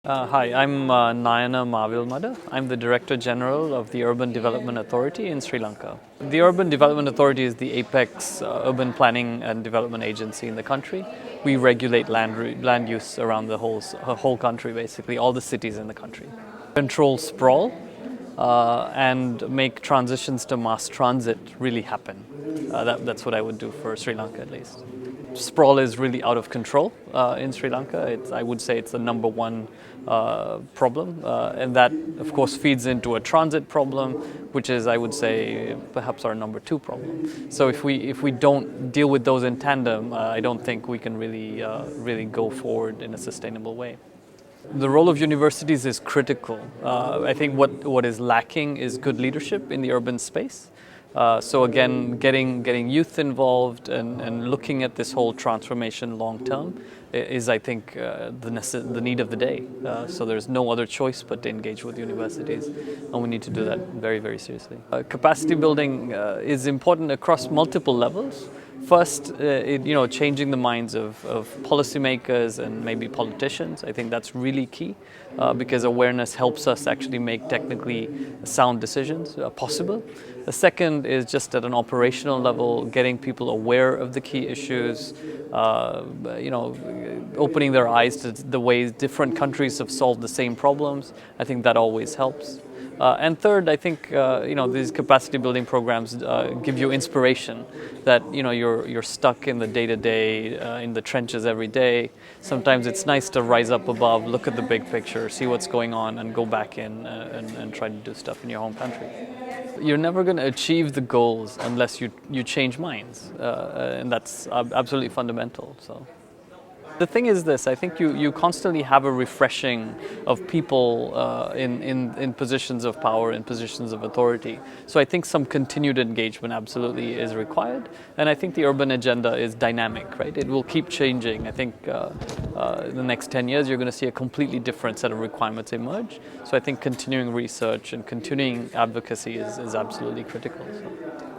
Hi, I'm Nayana Mawilmada. I'm the Director General of the Urban Development Authority in Sri Lanka. The Urban Development Authority is the apex urban planning and development agency in the country. We regulate land use around the whole country, basically, all the cities in the country. Control sprawl and make transitions to mass transit really happen. That's what I would do for Sri Lanka, at least. Sprawl is really out of control in Sri Lanka. I would say it's the number one problem, and that, of course, feeds into a transit problem, which is, I would say, perhaps our number two problem. So if we don't deal with those in tandem, I don't think we can really go forward in a sustainable way. The role of universities is critical. I think what is lacking is good leadership in the urban space. So again, getting youth involved and looking at this whole transformation long term is, I think, the need of the day. So there's no other choice but to engage with universities, and we need to do that very, very seriously. Capacity building is important across multiple levels. First, changing the minds of policymakers and maybe politicians. I think that's really key because awareness helps us actually make technically sound decisions possible. The second is just at an operational level, getting people aware of the key issues, opening their eyes to the ways different countries have solved the same problems. I think that always helps. And third, I think these capacity building programs give you inspiration that you're stuck in the day-to-day, in the trenches every day. Sometimes it's nice to rise up above, look at the big picture, see what's going on, and go back in and try to do stuff in your home country. You're never going to achieve the goals unless you change minds, and that's absolutely fundamental. So. The thing is this, I think you constantly have a refreshing of people in positions of power, in positions of authority. So I think some continued engagement absolutely is required. And I think the urban agenda is dynamic, right? It will keep changing. I think in the next 10 years, you're going to see a completely different set of requirements emerge. So I think continuing research and continuing advocacy is absolutely critical. So.